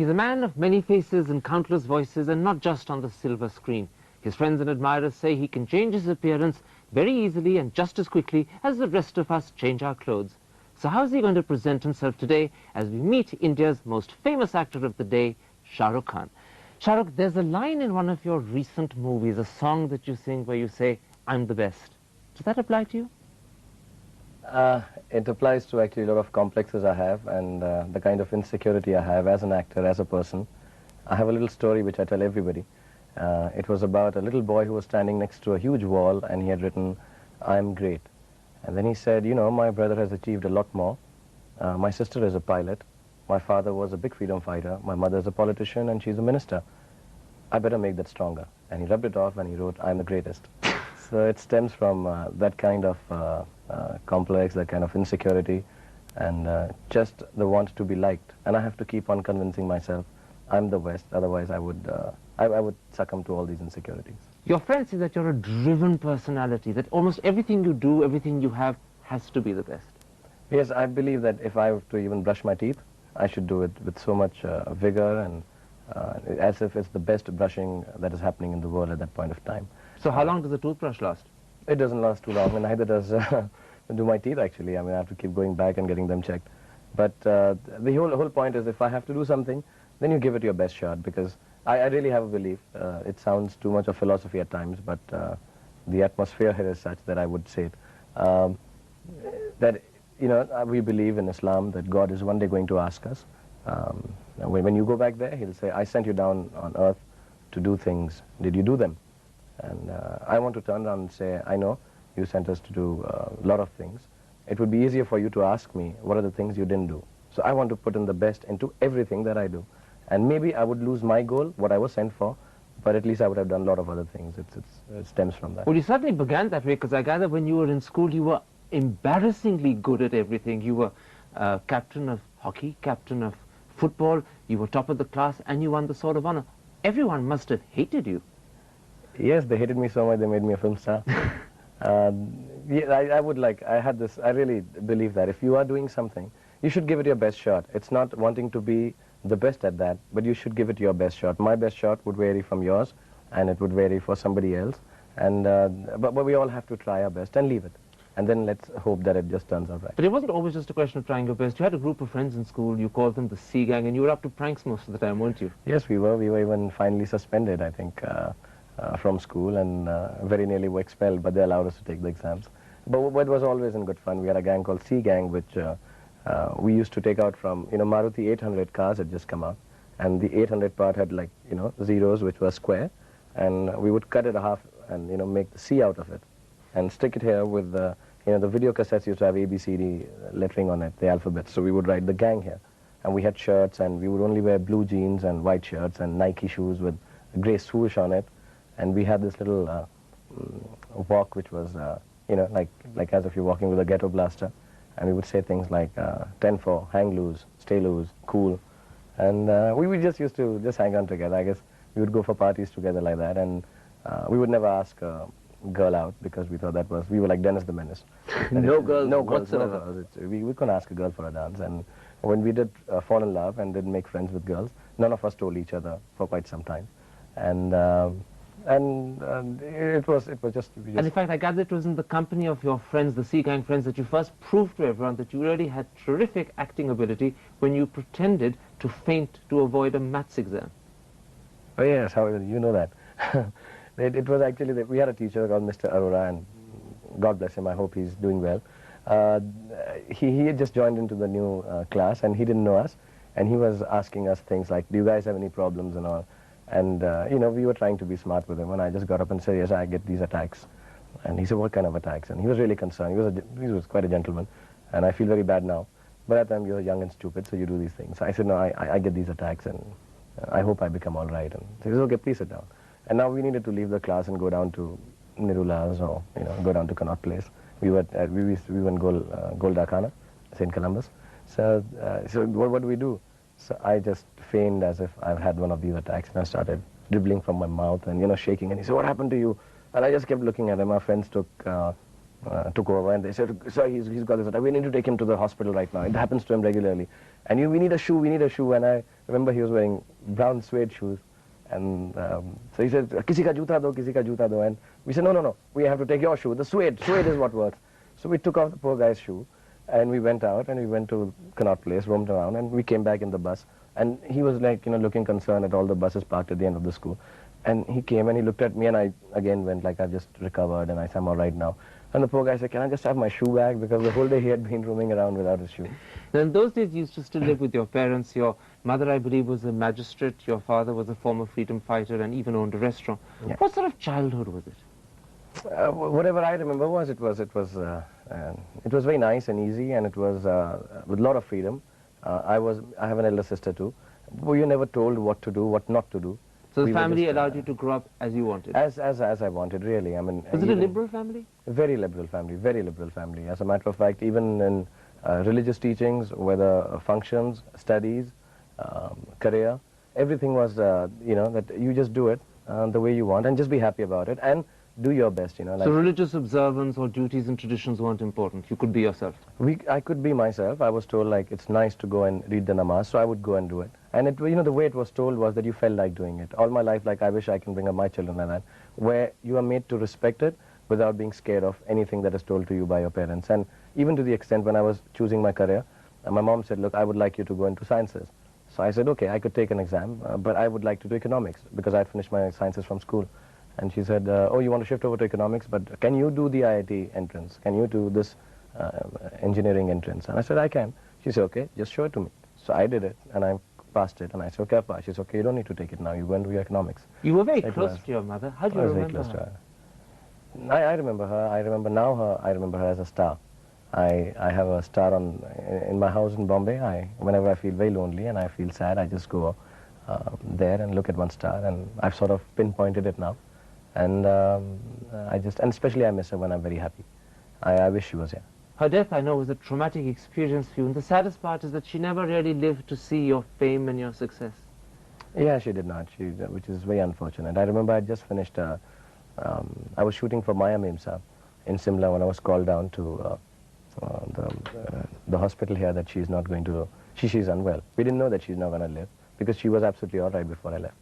He's a man of many faces and countless voices, and not just on the silver screen. His friends and admirers say he can change his appearance very easily and just as quickly as the rest of us change our clothes. So how is he going to present himself today as we meet India's most famous actor of the day, Shah Rukh Khan? Shah Rukh, there's a line in one of your recent movies, a song that you sing where you say, "I'm the best." Does that apply to you? It applies to actually a lot of complexes I have and the kind of insecurity I have as an actor, as a person. I have a little story which I tell everybody. It was about a little boy who was standing next to a huge wall and he had written, "I'm great." And then he said, you know, my brother has achieved a lot more. My sister is a pilot. My father was a big freedom fighter. My mother is a politician and she's a minister. I better make that stronger. And he rubbed it off and he wrote, "I'm the greatest." So it stems from that kind of complex, that kind of insecurity, and just the want to be liked. And I have to keep on convincing myself I'm the best, otherwise I would succumb to all these insecurities. Your friends say that you're a driven personality, that almost everything you do, everything you have, has to be the best. Yes, I believe that if I have to even brush my teeth, I should do it with so much vigor and as if it's the best brushing that is happening in the world at that point of time. So how long does a toothbrush last? It doesn't last too long, and neither does do my teeth, actually. I mean, I have to keep going back and getting them checked. But the whole point is, if I have to do something, then you give it your best shot, because I really have a belief. It sounds too much of philosophy at times, but the atmosphere here is such that I would say it. That, you know, we believe in Islam that God is one day going to ask us. When you go back there, he'll say, "I sent you down on earth to do things. Did you do them?" And I want to turn around and say, "I know you sent us to do a lot of things. It would be easier for you to ask me, what are the things you didn't do? So I want to put in the best into everything that I do. And maybe I would lose my goal, what I was sent for, but at least I would have done a lot of other things." It stems from that. Well, you certainly began that way, because I gather when you were in school, you were embarrassingly good at everything. You were captain of hockey, captain of football, you were top of the class, and you won the Sword of Honor. Everyone must have hated you. Yes, they hated me so much, they made me a film star. Yeah, I really believe that if you are doing something, you should give it your best shot. It's not wanting to be the best at that, but you should give it your best shot. My best shot would vary from yours, and it would vary for somebody else. And but we all have to try our best and leave it. And then let's hope that it just turns out right. But it wasn't always just a question of trying your best. You had a group of friends in school, you called them the C Gang, and you were up to pranks most of the time, weren't you? Yes, we were. We were even finally suspended, I think, from school, and very nearly were expelled, but they allowed us to take the exams. But it was always in good fun. We had a gang called C Gang, which we used to take out from, you know, Maruti 800 cars had just come out, and the 800 part had, like, you know, zeros, which were square, and we would cut it a half and, you know, make the C out of it, and stick it here with the, you know, the video cassettes used to have ABCD lettering on it, the alphabet, so we would write the gang here. And we had shirts, and we would only wear blue jeans and white shirts and Nike shoes with a grey swoosh on it, and we had this little walk which was, you know, like as if you're walking with a ghetto blaster, and we would say things like 10-4, hang loose, stay loose, cool, and we just used to just hang on together. I guess we would go for parties together like that, and we would never ask a girl out, because we thought that was, we were like Dennis the Menace. No girls whatsoever. No girls. We couldn't ask a girl for a dance, and when we did fall in love and did make friends with girls, none of us told each other for quite some time, and it was just. And in fact, I gather it was in the company of your friends, the C Gang friends, that you first proved to everyone that you really had terrific acting ability when you pretended to faint to avoid a maths exam. Oh yes, how you know that? It was actually that we had a teacher called Mr. Arora, and God bless him, I hope he's doing well. He had just joined into the new class, and he didn't know us, and he was asking us things like, "Do you guys have any problems?" and all. And, you know, we were trying to be smart with him, and I just got up and said, "Yes, I get these attacks." And he said, "What kind of attacks?" And he was really concerned. He was quite a gentleman, and I feel very bad now. But at that time, you're young and stupid, so you do these things. So I said, "No, I get these attacks, and I hope I become all right." And he said, "Okay, please sit down." And now we needed to leave the class and go down to Nirula's, or, you know, go down to Connaught Place. We were in Golda Kkhana, St. Columbus. So what do we do? So I just feigned as if I've had one of these attacks, and I started dribbling from my mouth and, you know, shaking. And he said, "What happened to you?" And I just kept looking at him. Our friends took took over, and they said, "Sir, he's got this. We need to take him to the hospital right now. It happens to him regularly. And we need a shoe, we need a shoe." And I remember he was wearing brown suede shoes. And so he said, "Kisi ka juta do, kisi ka juta do." And we said, no, we have to take your shoe. The suede is what works. So we took off the poor guy's shoe, and we went out, and we went to Connaught Place, roamed around, and we came back in the bus. And he was like, looking concerned at all the buses parked at the end of the school. And he came and he looked at me, and I again went like, "I've just recovered," and I said, "I'm all right now." And the poor guy said, "Can I just have my shoe back?" Because the whole day he had been roaming around without his shoe. Now, in those days, you used to still live with your parents. Your mother, I believe, was a magistrate. Your father was a former freedom fighter and even owned a restaurant. Yeah. What sort of childhood was it? Whatever I remember was it was very nice and easy, and it was with a lot of freedom. I have an elder sister too. We were never told what to do, what not to do. So the family allowed you to grow up as you wanted? As I wanted, really. I mean, was it a liberal family? Very liberal family, very liberal family. As a matter of fact, even in religious teachings, whether functions, studies, career, everything was, that you just do it the way you want and just be happy about it and do your best, Like so religious observance or duties and traditions weren't important? You could be yourself? I could be myself. I was told, like, it's nice to go and read the namaz, so I would go and do it. And it, the way it was told was that you felt like doing it. All my life, like, I wish I can bring up my children like that, where you are made to respect it without being scared of anything that is told to you by your parents. And even to the extent when I was choosing my career, my mom said, "Look, I would like you to go into sciences." So I said, "Okay, I could take an exam, but I would like to do economics because I had finished my sciences from school." And she said, "Oh, you want to shift over to economics, but can you do the IIT entrance? Can you do this engineering entrance?" And I said, "I can." She said, "Okay, just show it to me." So I did it, and I passed it, and I said, "Okay, Appa." She said, "Okay, you don't need to take it now. You go and do your economics." You were very close to your mother. How do you remember her? I was very close to her. I remember her. I remember her as a star. I have a star in my house in Bombay. Whenever I feel very lonely and I feel sad, I just go there and look at one star, and I've sort of pinpointed it now. And and especially I miss her when I'm very happy. I wish she was here. Her death, I know, was a traumatic experience for you, and the saddest part is that she never really lived to see your fame and your success. Yeah, she did not, which is very unfortunate. I remember I just finished, I was shooting for Maya Memsa in Simla when I was called down to the hospital here that she's not going to, she's unwell. We didn't know that she's not going to live because she was absolutely all right before I left.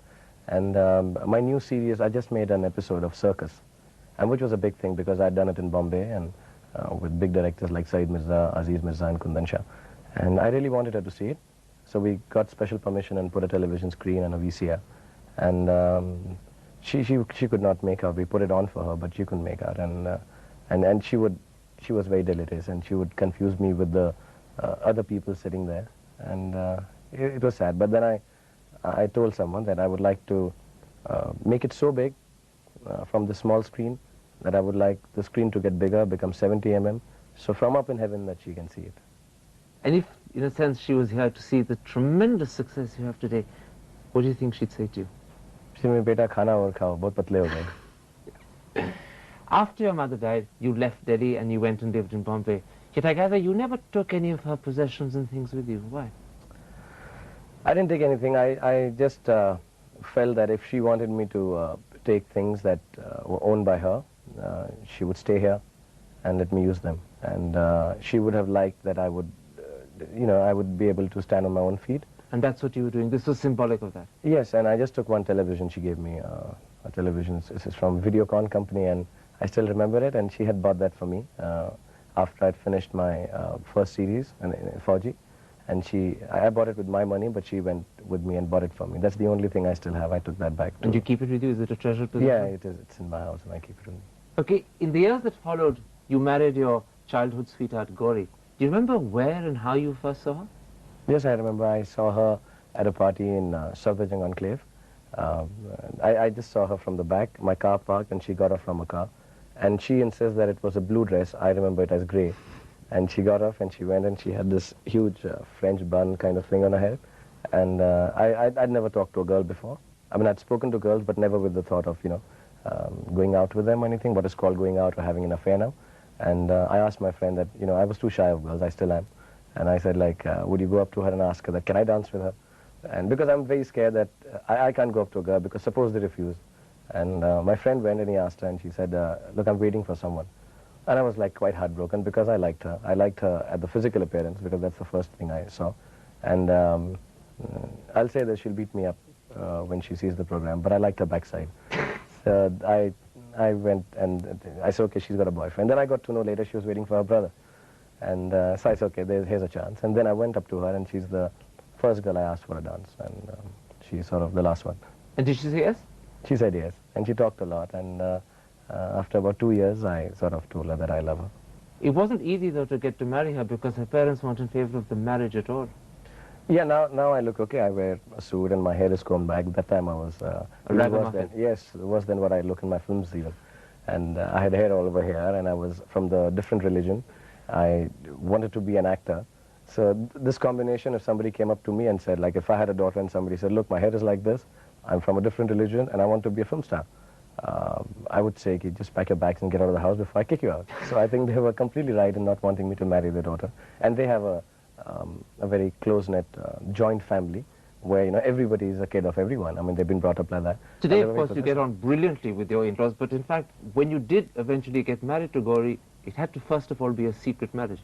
And my new series, I just made an episode of Circus, and which was a big thing because I'd done it in Bombay and with big directors like Saeed Mirza, Aziz Mirza and Kundan Shah. And I really wanted her to see it. So we got special permission and put a television screen and a VCR. And she could not make out. We put it on for her, but she couldn't make out. And she was very delirious, and she would confuse me with the other people sitting there. And it was sad. But then I told someone that I would like to make it so big from the small screen that I would like the screen to get bigger, become 70 mm, so from up in heaven that she can see it. And if, in a sense, she was here to see the tremendous success you have today, what do you think she'd say to you? She said, "Beta, khana aur khao, bahut patle ho gaye." After your mother died, you left Delhi and you went and lived in Bombay. Yet I gather you never took any of her possessions and things with you. Why? I didn't take anything. I just felt that if she wanted me to take things that were owned by her, she would stay here and let me use them. And she would have liked that I would, I would be able to stand on my own feet. And that's what you were doing. This was symbolic of that. Yes, and I just took one television. She gave me a television. This is from Videocon company, and I still remember it. And she had bought that for me after I'd finished my first series in Fauji. And I bought it with my money, but she went with me and bought it for me. That's the only thing I still have. I took that back. And you keep it with you? Is it a treasured possession? Yeah, it is. It's in my house, and I keep it with me. Okay, in the years that followed, you married your childhood sweetheart, Gauri. Do you remember where and how you first saw her? Yes, I remember. I saw her at a party in Sarvajang Enclave. I just saw her from the back, my car parked, and she got off from a car. And she insists that it was a blue dress. I remember it as grey. And she got off and she went and she had this huge French bun kind of thing on her head. And I'd never talked to a girl before. I mean, I'd spoken to girls, but never with the thought of, going out with them or anything, what is called going out or having an affair now. And I asked my friend that, I was too shy of girls, I still am. And I said, like, would you go up to her and ask her that, can I dance with her? And because I'm very scared that I can't go up to a girl because suppose they refuse. And my friend went and he asked her and she said, look, I'm waiting for someone. And I was like quite heartbroken because I liked her. I liked her at the physical appearance because that's the first thing I saw. And I'll say that she'll beat me up when she sees the program, but I liked her backside. So I went and I said, okay, she's got a boyfriend. Then I got to know later she was waiting for her brother. And so I said, okay, here's a chance. And then I went up to her, and she's the first girl I asked for a dance. And she's sort of the last one. And did she say yes? She said yes. And she talked a lot. And after about 2 years, I sort of told her that I love her. It wasn't easy, though, to get to marry her because her parents weren't in favor of the marriage at all. Yeah, now I look okay. I wear a suit and my hair is combed back. That time I was worse than, yes, worse than what I look in my films even. And I had hair all over here, and I was from the different religion. I wanted to be an actor. So this combination, if somebody came up to me and said, like if I had a daughter and somebody said, look, my hair is like this, I'm from a different religion and I want to be a film star, I would say, just pack your bags and get out of the house before I kick you out. So I think they were completely right in not wanting me to marry their daughter. And they have a very close-knit joint family where, you know, everybody is a kid of everyone. I mean, they've been brought up like that. Today, of course, you get on brilliantly with your in-laws, but in fact, when you did eventually get married to Gauri, it had to first of all be a secret marriage.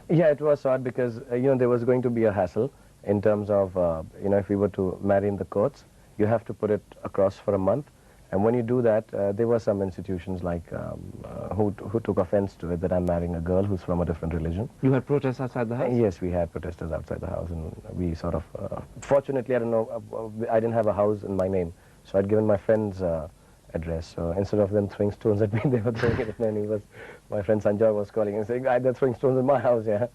Yeah, it was odd because, you know, there was going to be a hassle in terms of, you know, if we were to marry in the courts, you have to put it across for a month. And when you do that, there were some institutions like who took offense to it that I'm marrying a girl who's from a different religion. You had protests outside the house? Yes, we had protesters outside the house, and we sort of, fortunately, I don't know, I didn't have a house in my name, so I'd given my friend's address. So instead of them throwing stones at me, they were throwing it at me, and my friend Sanjoy was calling and saying, they're throwing stones at my house, yeah.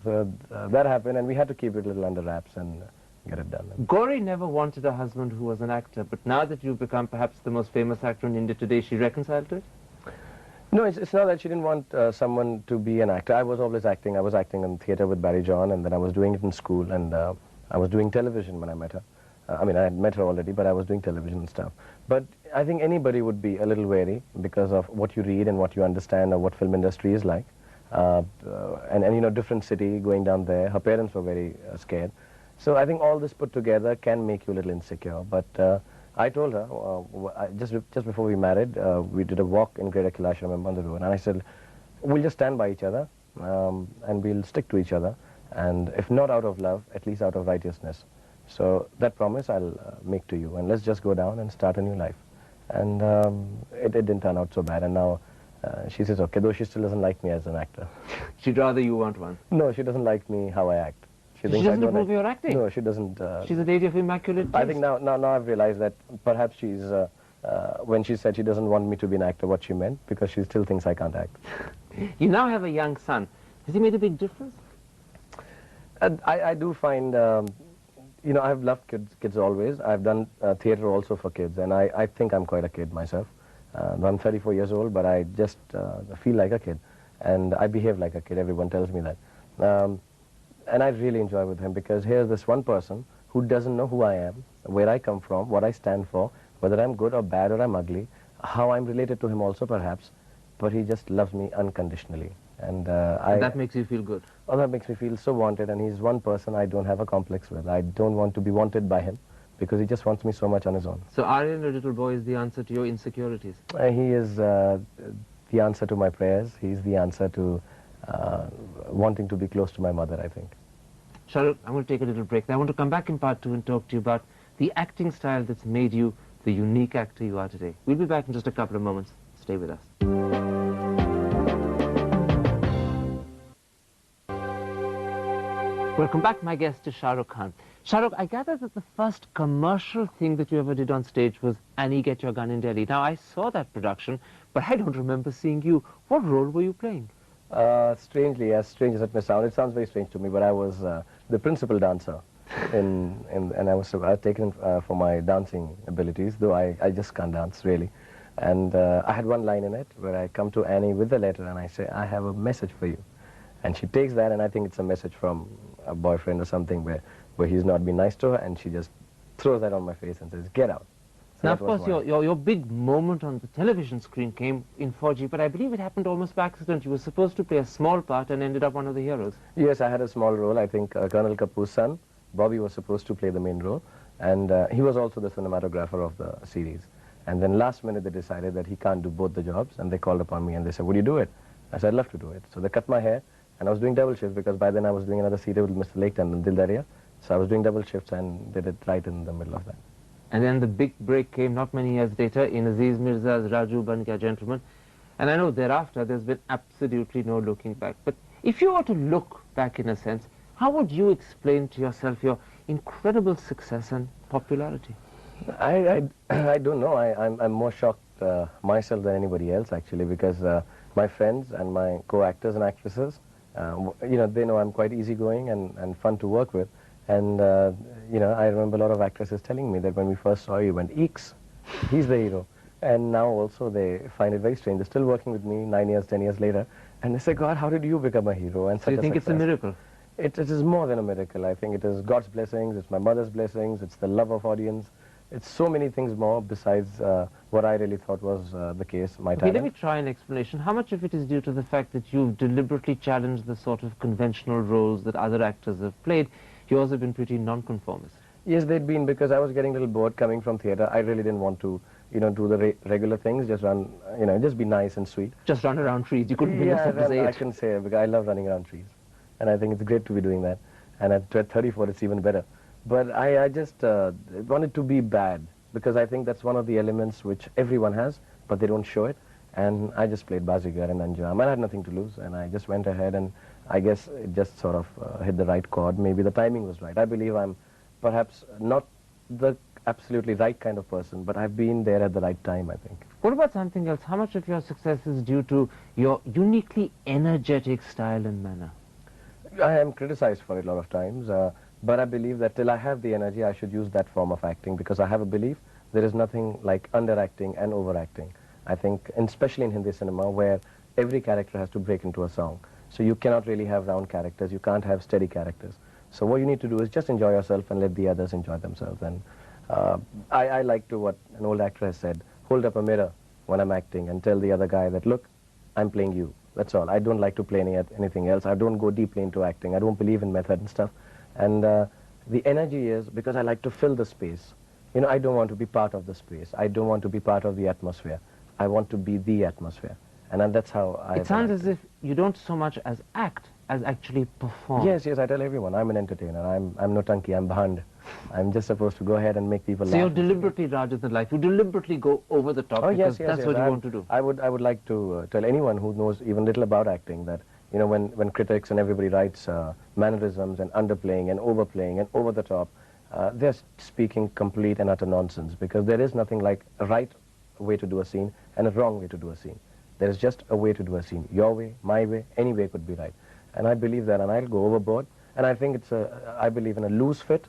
So that happened, and we had to keep it a little under wraps and get it done. Gauri never wanted a husband who was an actor, but now that you've become perhaps the most famous actor in India today, she reconciled to it? No, it's not that she didn't want someone to be an actor. I was always acting. I was acting in theatre with Barry John, and then I was doing it in school, and I was doing television when I met her. I mean, I had met her already, but I was doing television and stuff. But I think anybody would be a little wary because of what you read and what you understand of what film industry is like. And you know, different city, going down there. Her parents were very scared. So I think all this put together can make you a little insecure. But I told her, just before we married, we did a walk in Greater Kailash, I remember, on the road. And I said, we'll just stand by each other and we'll stick to each other. And if not out of love, at least out of righteousness. So that promise I'll make to you. And let's just go down and start a new life. And it didn't turn out so bad. And now she says, okay, though she still doesn't like me as an actor. She'd rather you weren't one? No, she doesn't like me how I act. She doesn't approve of your acting? No, she doesn't. She's a lady of immaculate taste. I think now I've realized that perhaps she's, when she said she doesn't want me to be an actor, what she meant, because she still thinks I can't act. You now have a young son. Has he made a big difference? I do find, you know, I've loved kids always. I've done theatre also for kids, and I think I'm quite a kid myself. I'm 34 years old, but I just feel like a kid, and I behave like a kid. Everyone tells me that. And I really enjoy with him because here's this one person who doesn't know who I am, where I come from, what I stand for, whether I'm good or bad or I'm ugly, how I'm related to him also perhaps, but he just loves me unconditionally. And that makes you feel good? Oh, that makes me feel so wanted, and he's one person I don't have a complex with. I don't want to be wanted by him because he just wants me so much on his own. So Aryan, the little boy, is the answer to your insecurities? He is the answer to my prayers. He's the answer to wanting to be close to my mother, I think. Shah Rukh, I'm going to take a little break. I want to come back in part 2 and talk to you about the acting style that's made you the unique actor you are today. We'll be back in just a couple of moments. Stay with us. Welcome back. My guest is Shah Rukh Khan. Shah Rukh, I gather that the first commercial thing that you ever did on stage was Annie, Get Your Gun in Delhi. Now, I saw that production, but I don't remember seeing you. What role were you playing? Strangely, as strange as it may sound, it sounds very strange to me, but I was the principal dancer, and I was taken for my dancing abilities, though I just can't dance, really. And I had one line in it where I come to Annie with the letter and I say, I have a message for you. And she takes that, and I think it's a message from a boyfriend or something where he's not been nice to her, and she just throws that on my face and says, get out. So now, of course, your big moment on the television screen came in 4G, but I believe it happened almost by accident. You were supposed to play a small part and ended up one of the heroes. Yes, I had a small role. I think Colonel Kapoor's son, Bobby, was supposed to play the main role, and he was also the cinematographer of the series. And then last minute they decided that he can't do both the jobs, and they called upon me and they said, would you do it? I said, I'd love to do it. So they cut my hair, and I was doing double shifts because by then I was doing another serial with Mr. Laketon and Dil Darya. So I was doing double shifts and did it right in the middle of that. And then the big break came not many years later in Aziz Mirza's Raju Ban Gaya Gentleman. And I know thereafter there's been absolutely no looking back. But if you were to look back in a sense, how would you explain to yourself your incredible success and popularity? I don't know. I'm more shocked myself than anybody else actually, because my friends and my co-actors and actresses, you know, they know I'm quite easygoing and fun to work with. And you know, I remember a lot of actresses telling me that when we first saw you, went, "Eeks, he's the hero." And now also they find it very strange. They're still working with me 9 years, 10 years later, and they say, "God, how did you become a hero?" And So you think it's a miracle? It is more than a miracle. I think it is God's blessings, it's my mother's blessings, it's the love of audience. It's so many things more besides what I really thought was the case, my talent. Let me try an explanation. How much of it is due to the fact that you've deliberately challenged the sort of conventional roles that other actors have played? You've also been pretty non-conformist. Yes, they'd been, because I was getting a little bored coming from theatre. I really didn't want to, you know, do the regular things, just run, you know, just be nice and sweet. Just run around trees. You couldn't bring yourself to say it. I can say it, because I love running around trees. And I think it's great to be doing that. And at 34, it's even better. But I just wanted to be bad, because I think that's one of the elements which everyone has, but they don't show it. And I just played Bazigar and Anjam. I had nothing to lose, and I just went ahead, and I guess it just sort of hit the right chord. Maybe the timing was right. I believe I'm perhaps not the absolutely right kind of person, but I've been there at the right time, I think. What about something else? How much of your success is due to your uniquely energetic style and manner? I am criticized for it a lot of times, but I believe that till I have the energy, I should use that form of acting, because I have a belief there is nothing like underacting and overacting. I think, and especially in Hindi cinema, where every character has to break into a song. So you cannot really have round characters, you can't have steady characters. So what you need to do is just enjoy yourself and let the others enjoy themselves. And I like to, what an old actor has said, hold up a mirror when I'm acting and tell the other guy that, look, I'm playing you. That's all. I don't like to play anything else. I don't go deeply into acting. I don't believe in method and stuff. And the energy is because I like to fill the space. You know, I don't want to be part of the space. I don't want to be part of the atmosphere. I want to be the atmosphere. And that's how I... It sounds as if you don't so much as act as actually perform. Yes, I tell everyone, I'm an entertainer. I'm Notanki, I'm Bhand. I'm just supposed to go ahead and make people laugh. So you're deliberately larger than life. You deliberately go over the top, because that's what you want to do. I would like to tell anyone who knows even little about acting that, you know, when critics and everybody writes mannerisms and underplaying and overplaying and over the top, they're speaking complete and utter nonsense, because there is nothing like a right way to do a scene and a wrong way to do a scene. There is just a way to do a scene. Your way, my way, any way could be right. And I believe that, and I'll go overboard. And I think I believe in a loose fit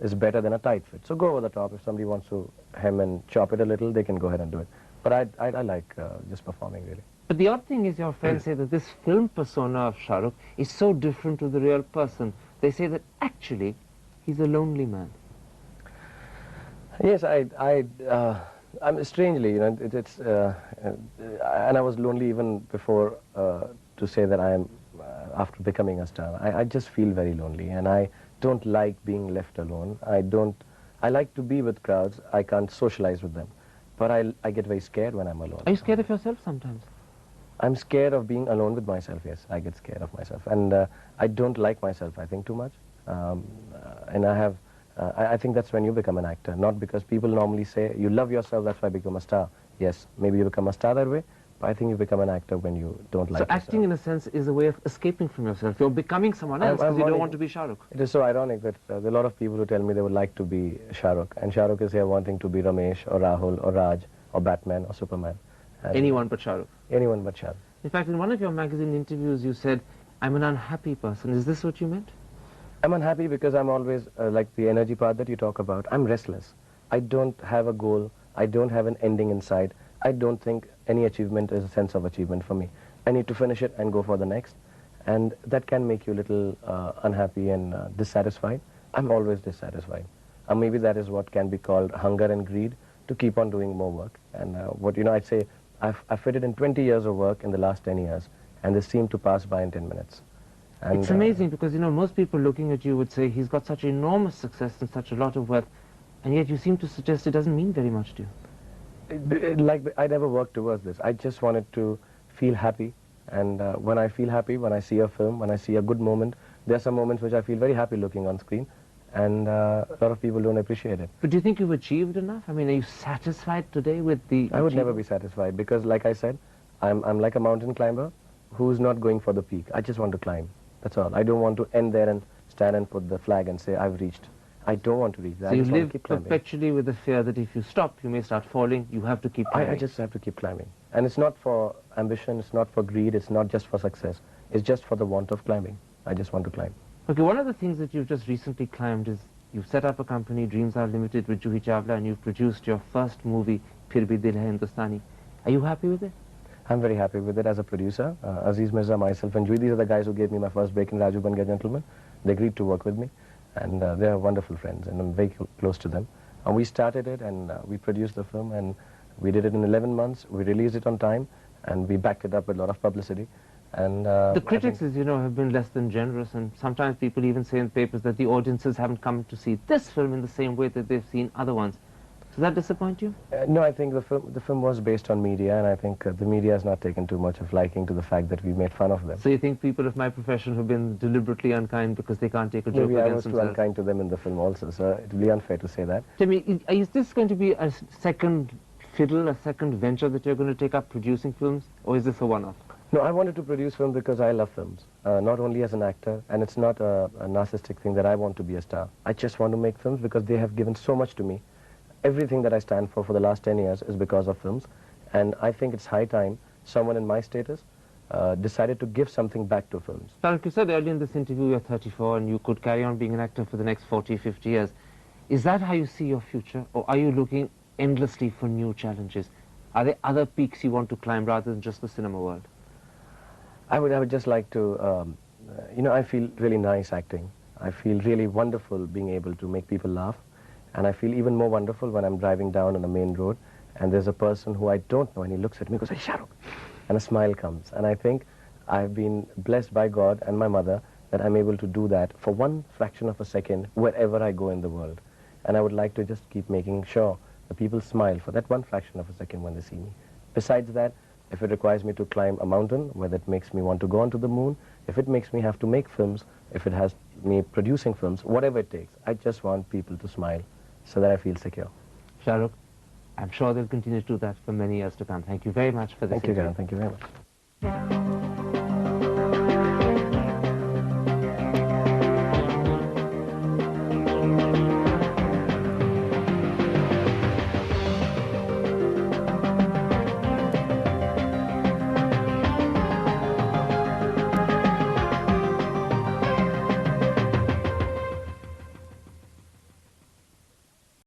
is better than a tight fit. So go over the top. If somebody wants to hem and chop it a little, they can go ahead and do it. But I like just performing, really. But the odd thing is, your friends say that this film persona of Shah Rukh is so different to the real person. They say that actually he's a lonely man. Yes, I'm strangely, you know, and I was lonely even before to say that I am after becoming a star. I just feel very lonely, and I don't like being left alone. I like to be with crowds. I can't socialize with them, but I get very scared when I'm alone. Are you scared of yourself sometimes? I'm scared of being alone with myself, yes. I get scared of myself, and I don't like myself, I think, too much. And I think that's when you become an actor, not because people normally say, you love yourself, that's why you become a star. Yes, maybe you become a star that way, but I think you become an actor when you don't like yourself. So acting, in a sense, is a way of escaping from yourself. You're becoming someone else because you don't want to be Shah Rukh. It is so ironic that there are a lot of people who tell me they would like to be Shah Rukh, and Shah Rukh is here wanting to be Ramesh or Rahul or Raj or Batman or Superman. And anyone but Shah Rukh. Anyone but Shah Rukh. In fact, in one of your magazine interviews, you said, I'm an unhappy person. Is this what you meant? I'm unhappy because I'm always, like the energy part that you talk about, I'm restless. I don't have a goal. I don't have an ending in sight. I don't think any achievement is a sense of achievement for me. I need to finish it and go for the next. And that can make you a little unhappy and dissatisfied. I'm always dissatisfied. Maybe that is what can be called hunger and greed, to keep on doing more work. And I'd say I've fitted in 20 years of work in the last 10 years, and this seemed to pass by in 10 minutes. And it's amazing because, you know, most people looking at you would say he's got such enormous success and such a lot of wealth, and yet you seem to suggest it doesn't mean very much to you. Like, I never worked towards this. I just wanted to feel happy And when I feel happy, when I see a film, when I see a good moment, there are some moments which I feel very happy looking on screen, and a lot of people don't appreciate it. But do you think you've achieved enough? I mean, are you satisfied today with the I would never achievement? be satisfied because, like I said, I'm like a mountain climber who's not going for the peak. I just want to climb. That's all. I don't want to end there and stand and put the flag and say, I've reached. I don't want to reach that. So I you just want live to keep climbing. perpetually with the fear that if you stop, you may start falling. You have to keep climbing. I just have to keep climbing. And it's not for ambition, it's not for greed, it's not just for success. It's just for the want of climbing. I just want to climb. Okay, one of the things that you've just recently climbed is you've set up a company, Dreams Are Limited, with Juhi Chawla, and you've produced your first movie, Phir Bhi Dil Hai Hindustani. Are you happy with it? I'm very happy with it as a producer. Aziz Mirza, myself, and Juhi, these are the guys who gave me my first break in Raju Ban Gaya Gentleman. They agreed to work with me, and they are wonderful friends, and I'm very close to them. And we started it, and we produced the film, and we did it in 11 months. We released it on time, and we backed it up with a lot of publicity. And The critics, as you know, have been less than generous, and sometimes people even say in papers that the audiences haven't come to see this film in the same way that they've seen other ones. Does that disappoint you? No, I think the film was based on media, and I think the media has not taken too much of liking to the fact that we made fun of them. So you think people of my profession have been deliberately unkind because they can't take a joke Maybe I was against too themselves? unkind to them in the film also, so it would be unfair to say that. Tell me, is this going to be a second fiddle, a second venture that you're going to take up producing films, or is this a one-off? No, I wanted to produce film because I love films, not only as an actor, and it's not a narcissistic thing that I want to be a star. I just want to make films because they have given so much to me. Everything that I stand for the last 10 years is because of films, and I think it's high time someone in my status decided to give something back to films. Shah Rukh, you said earlier in this interview you're 34 and you could carry on being an actor for the next 40, 50 years. Is that how you see your future, or are you looking endlessly for new challenges? Are there other peaks you want to climb rather than just the cinema world? I would just like to, I feel really nice acting. I feel really wonderful being able to make people laugh. And I feel even more wonderful when I'm driving down on a main road and there's a person who I don't know and he looks at me and goes, "Hey, Shah Rukh," and a smile comes. And I think I've been blessed by God and my mother that I'm able to do that for one fraction of a second wherever I go in the world. And I would like to just keep making sure that people smile for that one fraction of a second when they see me. Besides that, if it requires me to climb a mountain, whether it makes me want to go onto the moon, if it makes me have to make films, if it has me producing films, whatever it takes, I just want people to smile so that I feel secure. Shah Rukh, I'm sure they'll continue to do that for many years to come. Thank you very much for this Thank you, interview. Karen. Thank you very much.